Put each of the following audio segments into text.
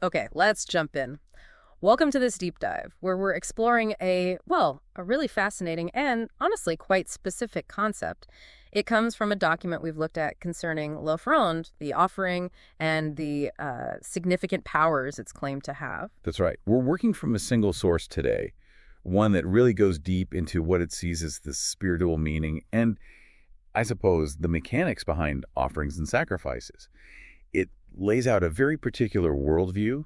Okay, let's jump in. Welcome to this deep dive, where we're exploring a really fascinating and honestly quite specific concept. It comes from a document we've looked at concerning l'offrande, the offering, and the significant powers it's claimed to have. That's right. We're working from a single source today, one that really goes deep into what it sees as the spiritual meaning and, I suppose, the mechanics behind offerings and sacrifices. It lays out a very particular worldview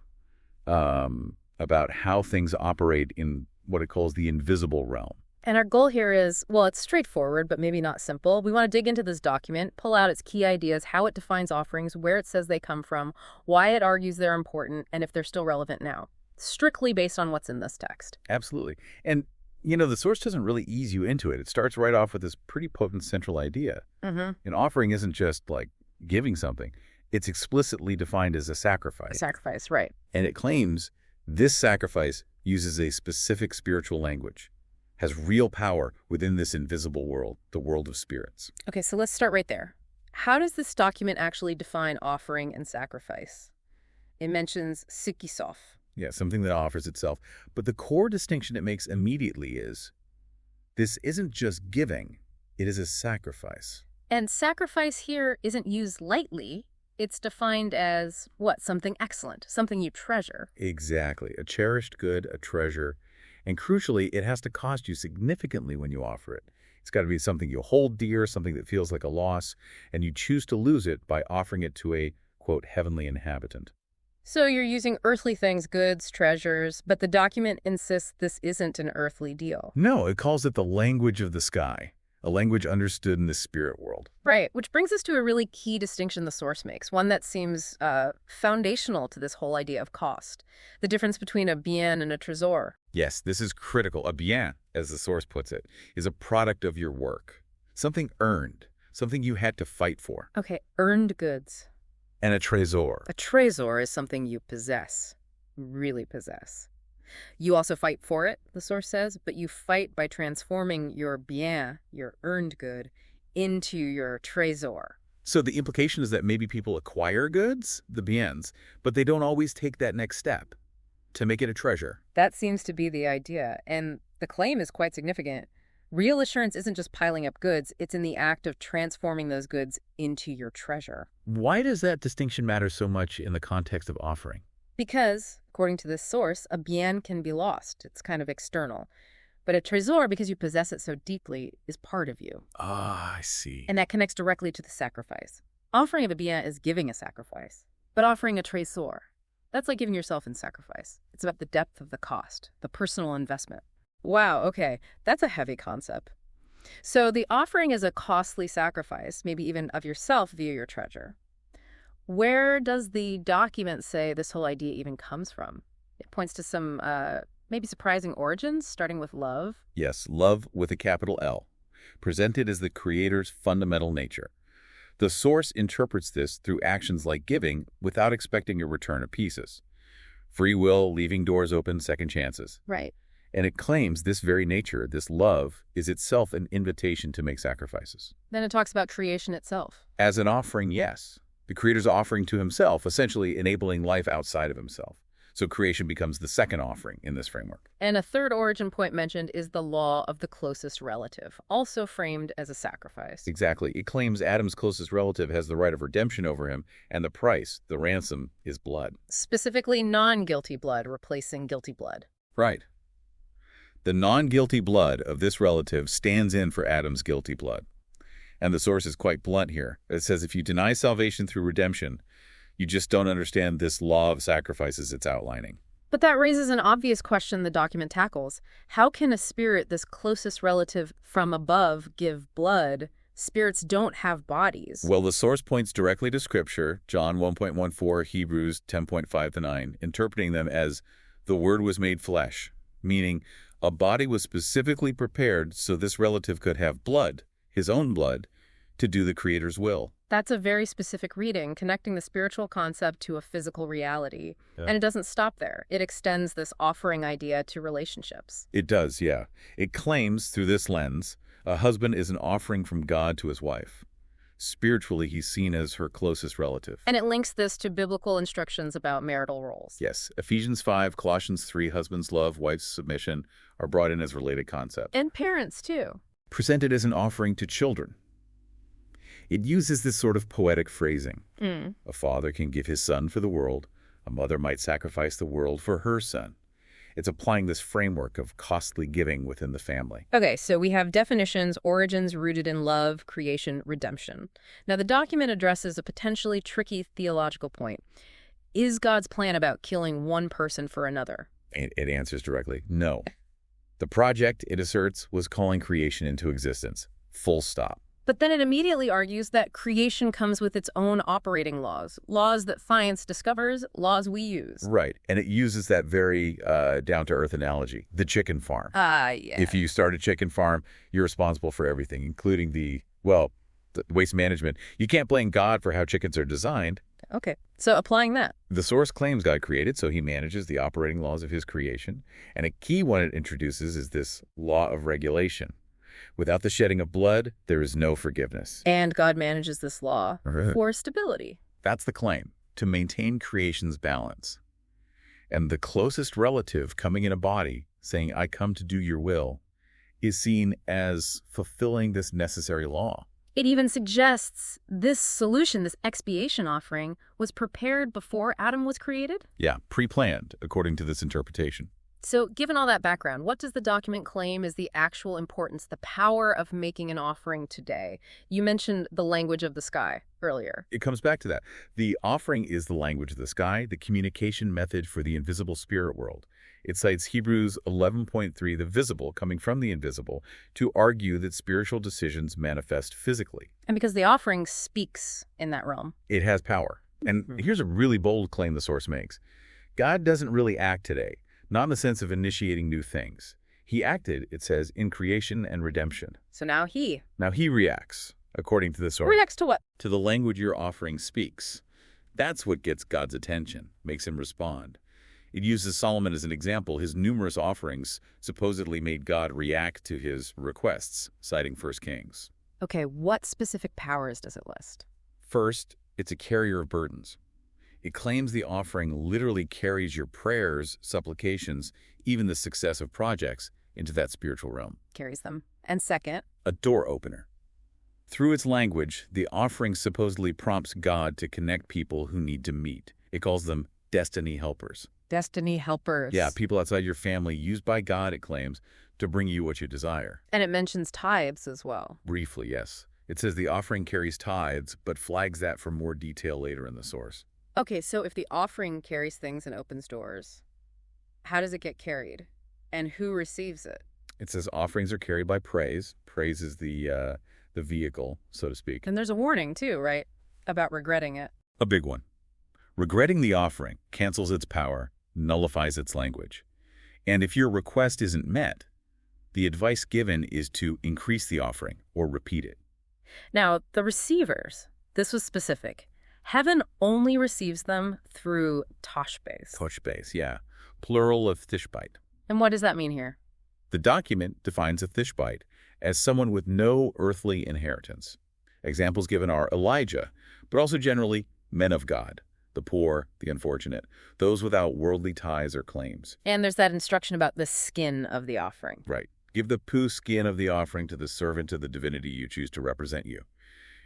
about how things operate in what it calls the invisible realm. And our goal here is, well, it's straightforward, but maybe not simple. We want to dig into this document, pull out its key ideas, how it defines offerings, where it says they come from, why it argues they're important, and if they're still relevant now. Strictly based on what's in this text. Absolutely. And, the source doesn't really ease you into it. It starts right off with this pretty potent central idea. An offering isn't just like giving something. It's explicitly defined as a sacrifice. Sacrifice, right. And it claims this sacrifice uses a specific spiritual language, has real power within this invisible world, the world of spirits. Okay, so let's start right there. How does this document actually define offering and sacrifice? It mentions sikisof. Yeah, something that offers itself. But the core distinction it makes immediately is this isn't just giving, it is a sacrifice. And sacrifice here isn't used lightly. It's defined as, what, something excellent, something you treasure. Exactly. A cherished good, a treasure. And crucially, it has to cost you significantly when you offer it. It's got to be something you hold dear, something that feels like a loss, and you choose to lose it by offering it to a, quote, heavenly inhabitant. So you're using earthly things, goods, treasures, but the document insists this isn't an earthly deal. No, it calls it the language of the sky, a language understood in the spirit world. Right, which brings us to a really key distinction the source makes, one that seems foundational to this whole idea of cost. The difference between a bien and a trésor. Yes, this is critical. A bien, as the source puts it, is a product of your work, something earned, something you had to fight for. Okay, earned goods. And a trésor. A trésor is something you possess, really possess. You also fight for it, the source says, but you fight by transforming your bien, your earned good, into your trésor. So the implication is that maybe people acquire goods, the biens, but they don't always take that next step to make it a treasure. That seems to be the idea, and the claim is quite significant. Real assurance isn't just piling up goods, it's in the act of transforming those goods into your treasure. Why does that distinction matter so much in the context of offering? Because, according to this source, a bien can be lost. It's kind of external. But a trésor, because you possess it so deeply, is part of you. Ah, I see. And that connects directly to the sacrifice. Offering of a bien is giving a sacrifice. But offering a trésor, that's like giving yourself in sacrifice. It's about the depth of the cost, the personal investment. Wow, okay, that's a heavy concept. So the offering is a costly sacrifice, maybe even of yourself via your treasure. Where does the document say this whole idea even comes from? It points to some maybe surprising origins, starting with love. Yes, love with a capital L, presented as the Creator's fundamental nature. The source interprets this through actions like giving without expecting a return of pieces. Free will, leaving doors open, second chances. Right. And it claims this very nature, this love, is itself an invitation to make sacrifices. Then it talks about creation itself. As an offering, yes. The Creator's offering to himself, essentially enabling life outside of himself. So creation becomes the second offering in this framework. And a third origin point mentioned is the law of the closest relative, also framed as a sacrifice. Exactly. It claims Adam's closest relative has the right of redemption over him, and the price, the ransom, is blood. Specifically non-guilty blood replacing guilty blood. Right. The non-guilty blood of this relative stands in for Adam's guilty blood. And the source is quite blunt here. It says if you deny salvation through redemption, you just don't understand this law of sacrifices it's outlining. But that raises an obvious question the document tackles. How can a spirit, this closest relative from above, give blood? Spirits don't have bodies. Well, the source points directly to Scripture, John 1.14, Hebrews 10.5-9, interpreting them as the Word was made flesh, meaning a body was specifically prepared so this relative could have blood, his own blood, to do the Creator's will. That's a very specific reading, connecting the spiritual concept to a physical reality. Yeah. And it doesn't stop there. It extends this offering idea to relationships. It does, yeah. It claims, through this lens, a husband is an offering from God to his wife. Spiritually, he's seen as her closest relative. And it links this to biblical instructions about marital roles. Yes, Ephesians 5, Colossians 3, husbands' love, wives' submission are brought in as related concepts. And parents, too. Presented as an offering to children. It uses this sort of poetic phrasing. A father can give his son for the world. A mother might sacrifice the world for her son. It's applying this framework of costly giving within the family. Okay, so we have definitions, origins rooted in love, creation, redemption. Now, the document addresses a potentially tricky theological point. Is God's plan about killing one person for another? It answers directly, no. The project, it asserts, was calling creation into existence. Full stop. But then it immediately argues that creation comes with its own operating laws, laws that science discovers, laws we use. Right, and it uses that very down-to-earth analogy, the chicken farm. Yeah. If you start a chicken farm, you're responsible for everything, including the waste management. You can't blame God for how chickens are designed. Okay, so applying that. The source claims God created, so he manages the operating laws of his creation. And a key one it introduces is this law of regulation. Without the shedding of blood, there is no forgiveness. And God manages this law for stability. That's the claim, to maintain creation's balance. And the closest relative coming in a body, saying, I come to do your will, is seen as fulfilling this necessary law. It even suggests this solution, this expiation offering, was prepared before Adam was created? Yeah, pre-planned, according to this interpretation. So, given all that background, what does the document claim is the actual importance, the power of making an offering today? You mentioned the language of the sky earlier. It comes back to that. The offering is the language of the sky, the communication method for the invisible spirit world. It cites Hebrews 11.3, the visible coming from the invisible, to argue that spiritual decisions manifest physically. And because the offering speaks in that realm. It has power. And here's a really bold claim the source makes. God doesn't really act today. Not in the sense of initiating new things. He acted, it says, in creation and redemption. So now he reacts, according to the source. reacts to what? To the language your offering speaks. That's what gets God's attention, makes him respond. It uses Solomon as an example. His numerous offerings supposedly made God react to his requests, citing 1 Kings. Okay, what specific powers does it list? First, it's a carrier of burdens. It claims the offering literally carries your prayers, supplications, even the success of projects into that spiritual realm. Carries them. And second, a door opener. Through its language, the offering supposedly prompts God to connect people who need to meet. It calls them destiny helpers. Destiny helpers. Yeah, people outside your family used by God, it claims, to bring you what you desire. And it mentions tithes as well. Briefly, yes. It says the offering carries tithes, but flags that for more detail later in the source. Okay, so if the offering carries things and opens doors, how does it get carried? And who receives it? It says offerings are carried by praise. Praise is the vehicle, so to speak. And there's a warning, too, right? About regretting it. A big one. Regretting the offering cancels its power, nullifies its language. And if your request isn't met, the advice given is to increase the offering or repeat it. Now, the receivers, this was specific. Heaven only receives them through toshbes. Toshbes, yeah. Plural of thishbite. And what does that mean here? The document defines a thishbite as someone with no earthly inheritance. Examples given are Elijah, but also generally men of God, the poor, the unfortunate, those without worldly ties or claims. And there's that instruction about the skin of the offering. Right. Give the poo skin of the offering to the servant of the divinity you choose to represent you.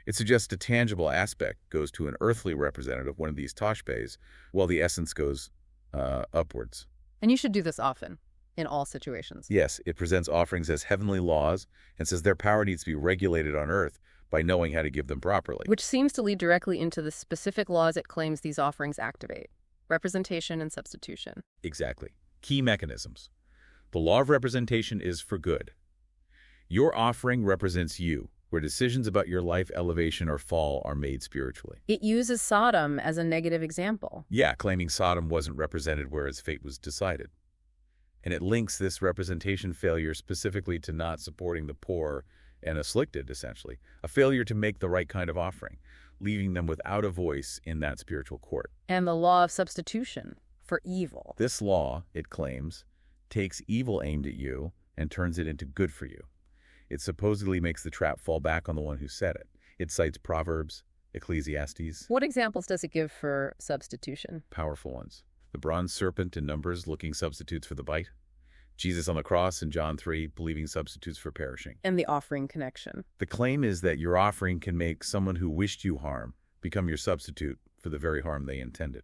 It suggests a tangible aspect goes to an earthly representative, one of these toshbes, while the essence goes upwards. And you should do this often, in all situations. Yes, it presents offerings as heavenly laws and says their power needs to be regulated on earth by knowing how to give them properly. Which seems to lead directly into the specific laws it claims these offerings activate. Representation and substitution. Exactly. Key mechanisms. The law of representation is for good. Your offering represents you, where decisions about your life elevation or fall are made spiritually. It uses Sodom as a negative example. Yeah, claiming Sodom wasn't represented where its fate was decided. And it links this representation failure specifically to not supporting the poor and afflicted, essentially. A failure to make the right kind of offering, leaving them without a voice in that spiritual court. And the law of substitution for evil. This law, it claims, takes evil aimed at you and turns it into good for you. It supposedly makes the trap fall back on the one who set it. It cites Proverbs, Ecclesiastes, What examples does it give for substitution? powerful ones. The bronze serpent in Numbers looking substitutes for the bite. Jesus on the cross in John 3 believing substitutes for perishing. And the offering connection. The claim is that your offering can make someone who wished you harm become your substitute for the very harm they intended.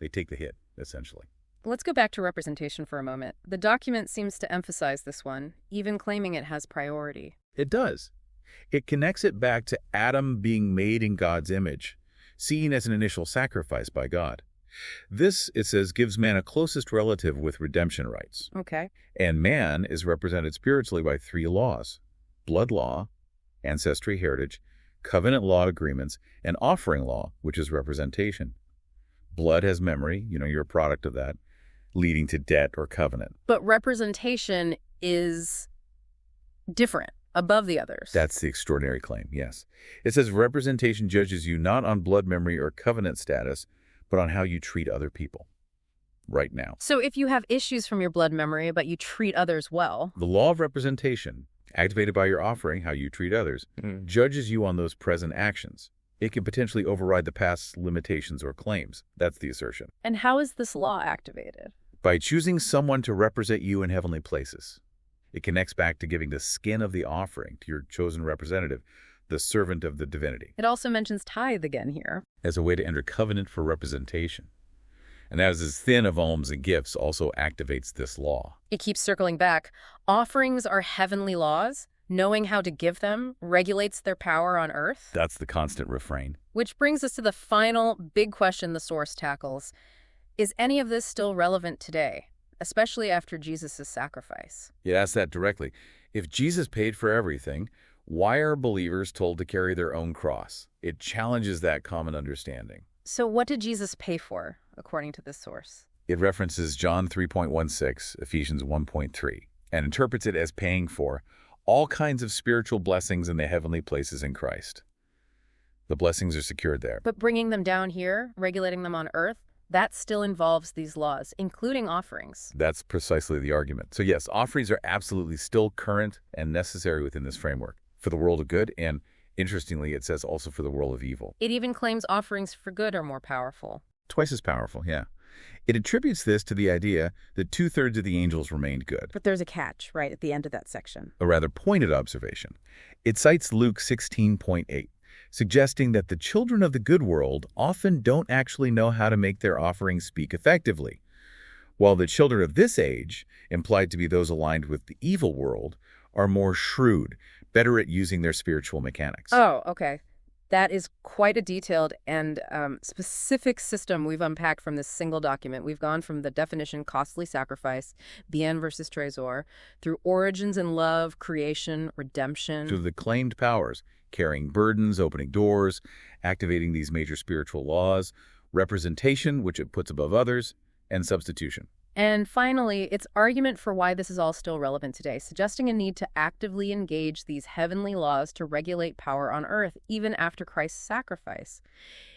They take the hit, essentially. Let's go back to representation for a moment. The document seems to emphasize this one, even claiming it has priority. It does. It connects it back to Adam being made in God's image, seen as an initial sacrifice by God. This, it says, gives man a closest relative with redemption rights. Okay. And man is represented spiritually by 3 laws: blood law, ancestry heritage, covenant law agreements, and offering law, which is representation. Blood has memory, you're a product of that, leading to debt or covenant. But representation is different, above the others. That's the extraordinary claim, yes. It says representation judges you not on blood memory or covenant status, but on how you treat other people right now. So if you have issues from your blood memory, but you treat others well. The law of representation, activated by your offering, how you treat others, judges you on those present actions. It can potentially override the past's limitations or claims. That's the assertion. And how is this law activated? By choosing someone to represent you in heavenly places. It connects back to giving the skin of the offering to your chosen representative, the servant of the divinity. It also mentions tithe again here. As a way to enter covenant for representation. And as his thin of alms and gifts also activates this law. It keeps circling back. Offerings are heavenly laws. Knowing how to give them regulates their power on earth. That's the constant refrain. Which brings us to the final big question the source tackles. Is any of this still relevant today, especially after Jesus' sacrifice? It asks that directly. If Jesus paid for everything, why are believers told to carry their own cross? It challenges that common understanding. So what did Jesus pay for, according to this source? It references John 3.16, Ephesians 1.3, and interprets it as paying for all kinds of spiritual blessings in the heavenly places in Christ. The blessings are secured there. But bringing them down here, regulating them on earth, that still involves these laws, including offerings. That's precisely the argument. So yes, offerings are absolutely still current and necessary within this framework for the world of good, and interestingly, it says also for the world of evil. It even claims offerings for good are more powerful. Twice as powerful, yeah. It attributes this to the idea that 2/3 of the angels remained good. But there's a catch right at the end of that section. A rather pointed observation. It cites Luke 16.8, suggesting that the children of the good world often don't actually know how to make their offerings speak effectively, while the children of this age, implied to be those aligned with the evil world, are more shrewd, better at using their spiritual mechanics. Oh, okay. That is quite a detailed and specific system we've unpacked from this single document. We've gone from the definition costly sacrifice, bien versus trésor, through origins and love, creation, redemption. To the claimed powers, carrying burdens, opening doors, activating these major spiritual laws, representation, which it puts above others, and substitution. And finally, its argument for why this is all still relevant today, suggesting a need to actively engage these heavenly laws to regulate power on earth, even after Christ's sacrifice.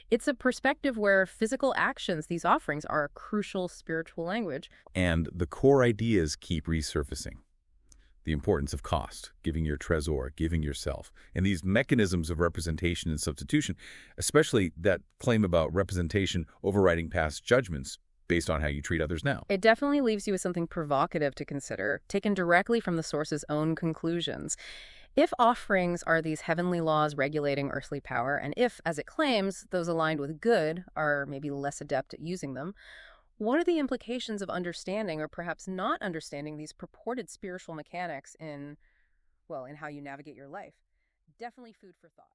It's a perspective where physical actions, these offerings, are a crucial spiritual language. And the core ideas keep resurfacing. The importance of cost, giving your trésor, giving yourself, and these mechanisms of representation and substitution, especially that claim about representation overriding past judgments, based on how you treat others now. It definitely leaves you with something provocative to consider, taken directly from the source's own conclusions. If offerings are these heavenly laws regulating earthly power, and if, as it claims, those aligned with good are maybe less adept at using them, what are the implications of understanding or perhaps not understanding these purported spiritual mechanics in how you navigate your life? Definitely food for thought.